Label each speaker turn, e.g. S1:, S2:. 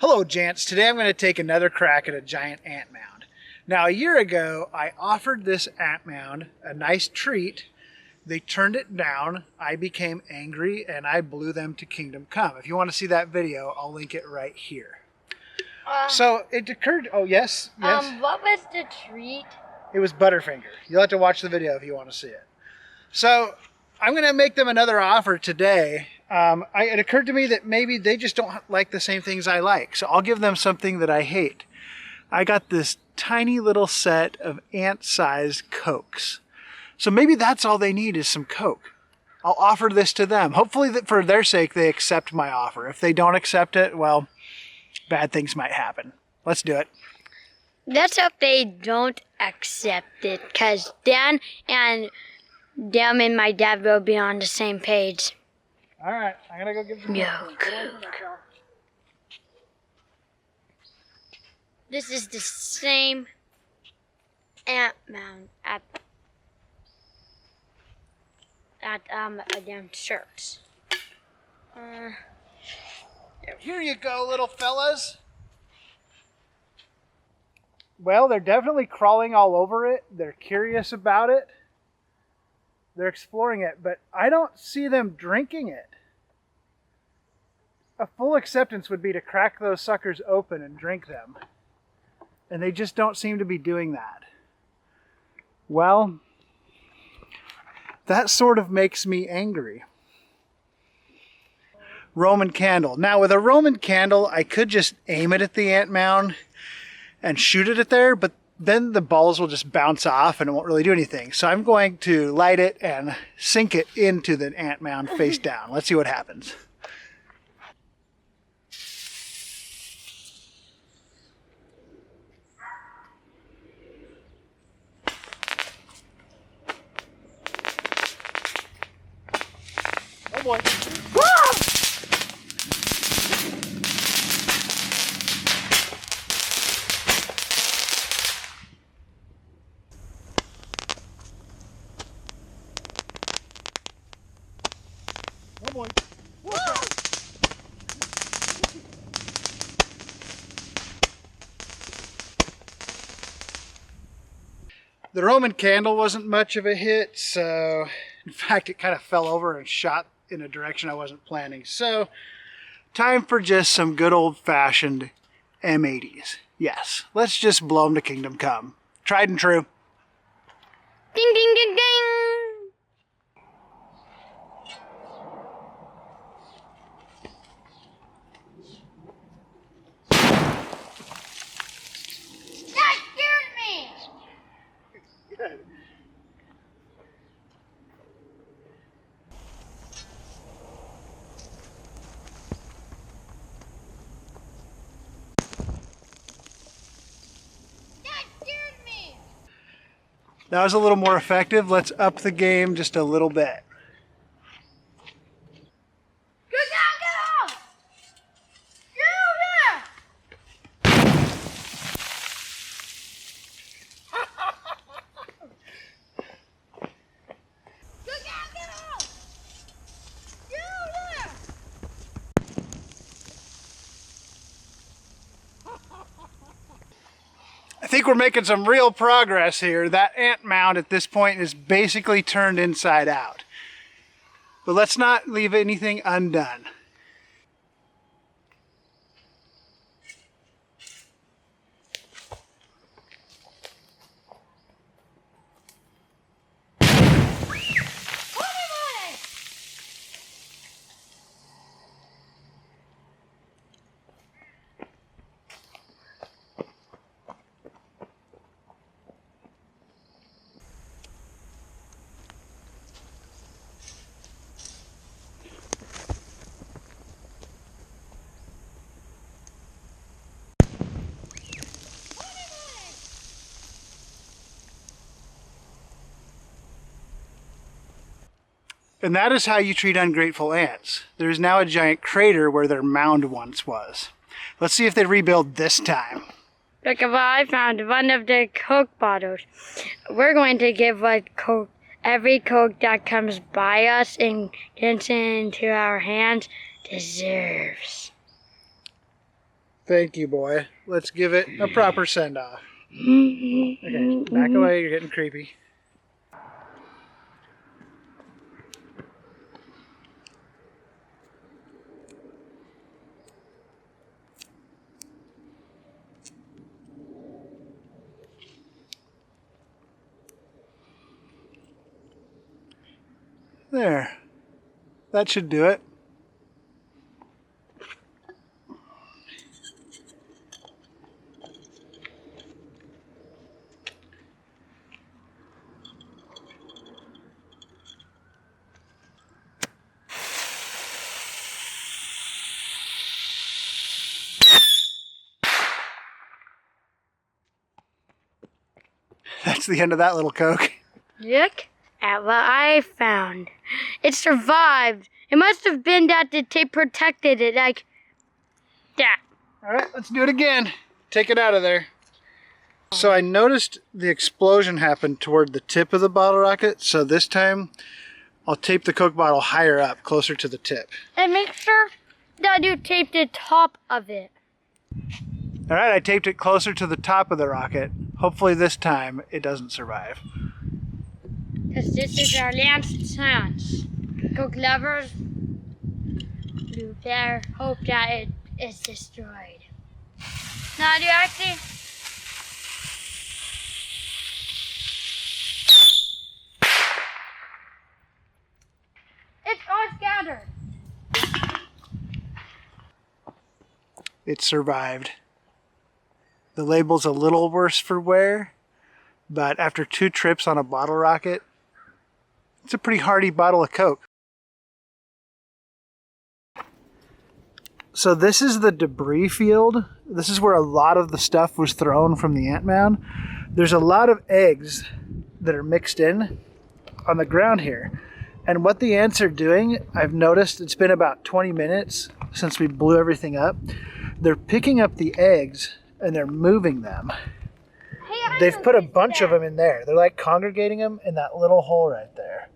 S1: Hello, gents. Today I'm going to take another crack at a giant ant mound. Now, a year ago, I offered this ant mound a nice treat. They turned it down. I became angry and I blew them to Kingdom Come. If you want to see that video, I'll link it right here. So it occurred. Oh, yes.
S2: What was the treat?
S1: It was Butterfinger. You'll have to watch the video if you want to see it. So I'm going to make them another offer today. It occurred to me that maybe they just don't like the same things I like. So I'll give them something that I hate. I got this tiny little set of ant-sized Cokes. So maybe that's all they need is some Coke. I'll offer this to them. Hopefully that for their sake, they accept my offer. If they don't accept it, well, bad things might happen. Let's do it.
S2: Let's hope they don't accept it, because Dan and them and my dad will be on the same page.
S1: All right, I'm gonna go give them
S2: Coke. This is the same ant mound at damn church.
S1: Here you go, little fellas. Well, they're definitely crawling all over it. They're curious about it. They're exploring it, but I don't see them drinking it. A full acceptance would be to crack those suckers open and drink them. And they just don't seem to be doing that. Well, that sort of makes me angry. Roman candle. Now, with a Roman candle, I could just aim it at the ant mound and shoot it at there, but then the balls will just bounce off and it won't really do anything. So I'm going to light it and sink it into the ant mound face down. Let's see what happens. Oh boy. Oh boy. The Roman candle wasn't much of a hit, so in fact it kind of fell over and shot in a direction I wasn't planning. So time for just some good old-fashioned M80s. Yes, let's just blow them to Kingdom Come. Tried and true.
S2: Ding, ding, ding, ding. That scared me.
S1: Good.
S2: That scared me.
S1: That was a little more effective. Let's up the game just a little bit.
S2: Get out! Get
S1: I think we're making some real progress here. That ant mound at this point is basically turned inside out. But let's not leave anything undone. And that is how you treat ungrateful ants. There is now a giant crater where their mound once was. Let's see if they rebuild this time.
S2: Look, I found one of the Coke bottles. We're going to give every Coke that comes by us and gets into our hands deserves.
S1: Thank you, boy. Let's give it a proper send-off. Okay, back away. You're getting creepy. There. That should do it. That's the end of that little Coke.
S2: Look at what I found. It survived. It must have been that the tape protected it like that.
S1: All right, let's do it again. Take it out of there. So I noticed the explosion happened toward the tip of the bottle rocket. So this time I'll tape the Coke bottle higher up, closer to the tip.
S2: And make sure that you tape the top of it.
S1: All right, I taped it closer to the top of the rocket. Hopefully this time it doesn't survive.
S2: Because this is our last chance. Coke lovers, you better hope that it is destroyed. Now, do you actually? It's all scattered.
S1: It survived. The label's a little worse for wear, but after 2 trips on a bottle rocket, it's a pretty hardy bottle of Coke. So this is the debris field. This is where a lot of the stuff was thrown from the ant mound. There's a lot of eggs that are mixed in on the ground here. And what the ants are doing, I've noticed it's been about 20 minutes since we blew everything up. They're picking up the eggs and they're moving them. They've put a bunch of them in there. They're like congregating them in that little hole right there.